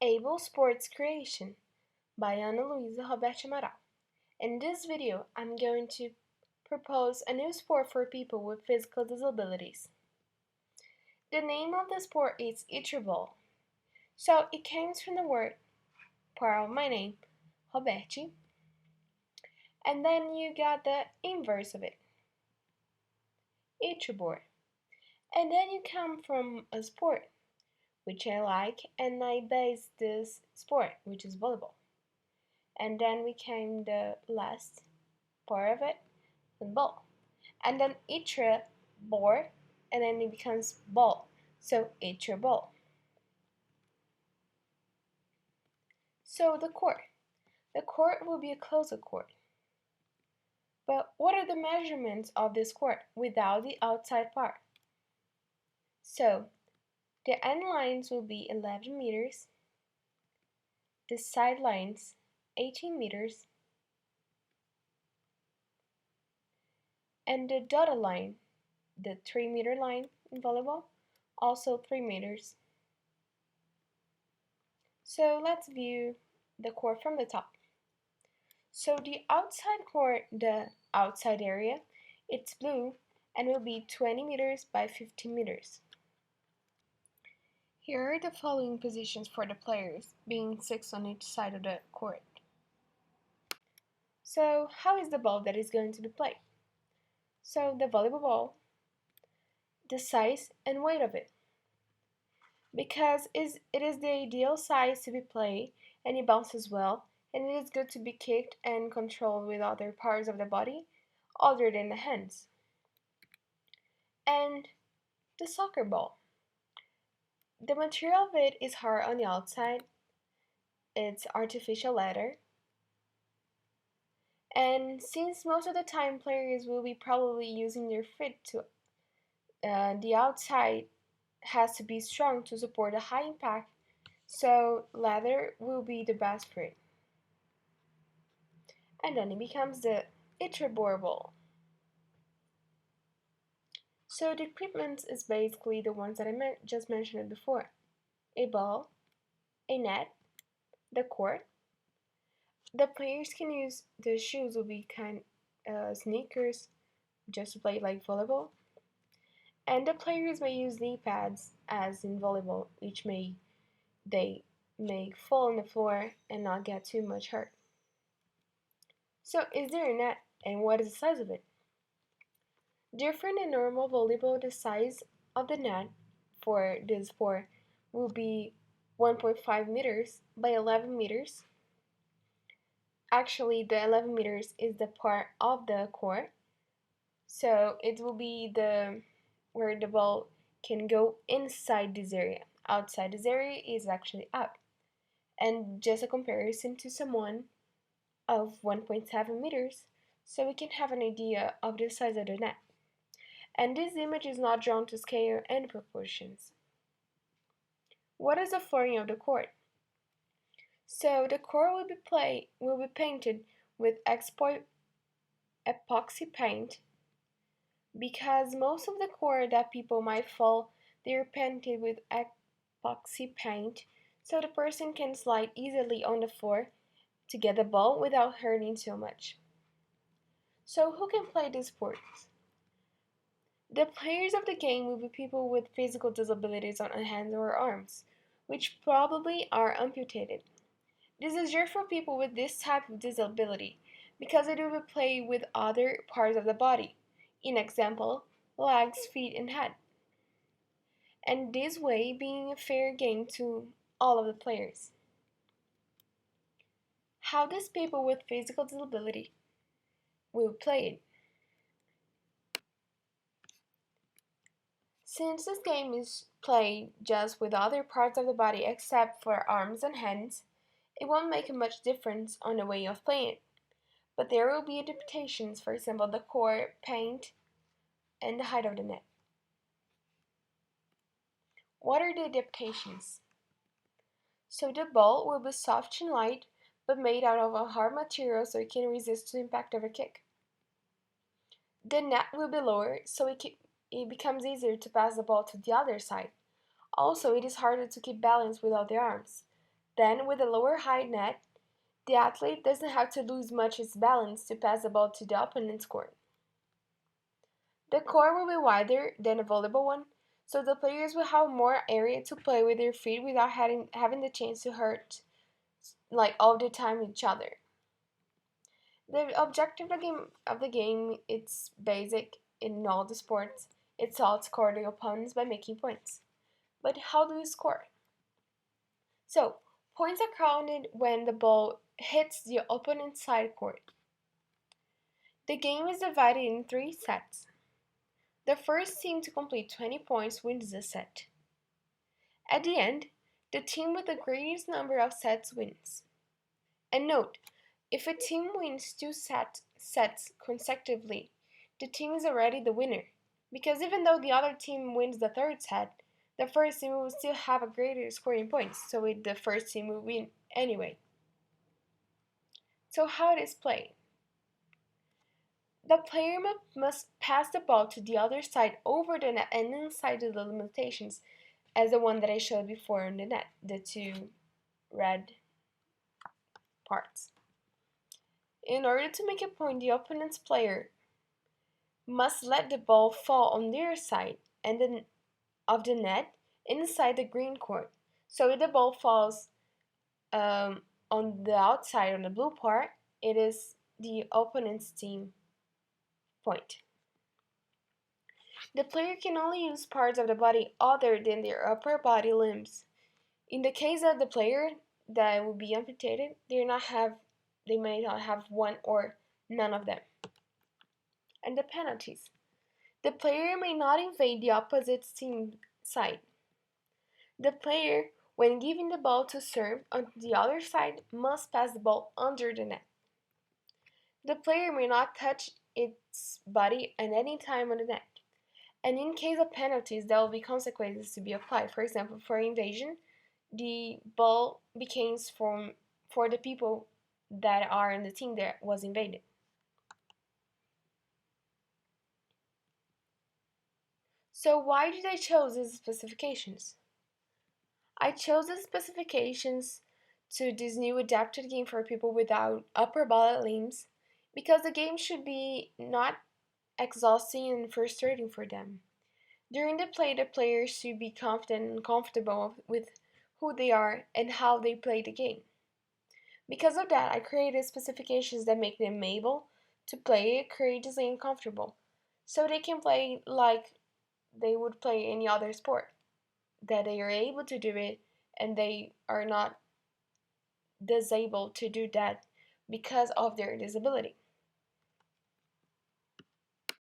Able Sports Creation by Luiza, Roberti, Amaral. In this video, I'm going to propose a new sport for people with physical disabilities. The name of the sport is ball. So it comes from the word part of my name, Roberti, and then you got the inverse of it, board. And then you come from a sport, which I like, and I base this sport, which is volleyball. And then we came the last part of it, the ball. And then itra board, and then it becomes ball. So itra ball. So the court. The court will be a closed court. But what are the measurements of this court without the outside part? So the end lines will be 11 meters, the side lines 18 meters, and the dotted line, the 3-meter line in volleyball, also 3 meters. So let's view the court from the top. So the outside court, the outside area, it's blue and will be 20 meters by 15 meters. Here are the following positions for the players, being 6 on each side of the court. So how is the ball that is going to be played? So the volleyball ball, the size and weight of it. Because it is the ideal size to be played and it bounces well, and it is good to be kicked and controlled with other parts of the body other than the hands. And the soccer ball. The material of it is hard on the outside, it's artificial leather, and since most of the time players will be probably using their feet to the outside has to be strong to support a high impact, so leather will be the best for it. And then it becomes the iterboard ball. So the equipment is basically the ones that I just mentioned before. A ball, a net, the court. The players can use the shoes will be sneakers just to play like volleyball. And the players may use knee pads as in volleyball, which they may fall on the floor and not get too much hurt. So is there a net and what is the size of it? Different than normal volleyball, the size of the net for this sport will be 1.5 meters by 11 meters. Actually, the 11 meters is the part of the court, so it will be where the ball can go inside this area. Outside this area is actually out. And just a comparison to someone of 1.7 meters, so we can have an idea of the size of the net. And this image is not drawn to scale and proportions. What is the flooring of the court? So the court will be painted with epoxy paint, because most of the court that people might fall, they're painted with epoxy paint, so the person can slide easily on the floor to get the ball without hurting so much. So who can play this sport? The players of the game will be people with physical disabilities on hands or arms, which probably are amputated. This is rare for people with this type of disability because it will be played with other parts of the body, in example, legs, feet, and head. And this way being a fair game to all of the players. How does people with physical disability will play it? Since this game is played just with other parts of the body except for arms and hands, it won't make much difference on the way of playing it. But there will be adaptations, for example, the court, paint, and the height of the net. What are the adaptations? So the ball will be soft and light, but made out of a hard material so it can resist the impact of a kick. The net will be lower, so it becomes easier to pass the ball to the other side. Also, it is harder to keep balance without the arms. Then, with a lower high net, the athlete doesn't have to lose much its balance to pass the ball to the opponent's court. The court will be wider than a volleyball one, so the players will have more area to play with their feet without having the chance to hurt all the time each other. The objective of the game it's basic in all the sports. It's all to score the opponents by making points. But how do you score? So, points are counted when the ball hits the opponent's side court. The game is divided in 3 sets. The first team to complete 20 points wins the set. At the end, the team with the greatest number of sets wins. And note, if a team wins two sets consecutively, the team is already the winner. Because even though the other team wins the third set, the first team will still have a greater scoring points, so the first team will win anyway. So how it is played? The player must pass the ball to the other side over the net and inside the limitations, as the one that I showed before on the net, the two red parts. In order to make a point, the opponent's player must let the ball fall on their side and then of the net inside the green court. So if the ball falls on the outside on the blue part, it is the opponent's team point. The player can only use parts of the body other than their upper body limbs. In the case of the player that will be amputated, they may not have one or none of them. And the penalties. The player may not invade the opposite team side. The player, when giving the ball to serve on the other side, must pass the ball under the net. The player may not touch its body at any time on the net. And in case of penalties, there will be consequences to be applied. For example, for invasion, the ball becomes for the people that are in the team that was invaded. So why did I choose these specifications? I chose the specifications to this new adapted game for people without upper body limbs because the game should be not exhausting and frustrating for them. During the play, the players should be confident and comfortable with who they are and how they play the game. Because of that, I created specifications that make them able to play it courageously and comfortable, so they can play like they would play any other sport, that they are able to do it and they are not disabled to do that because of their disability.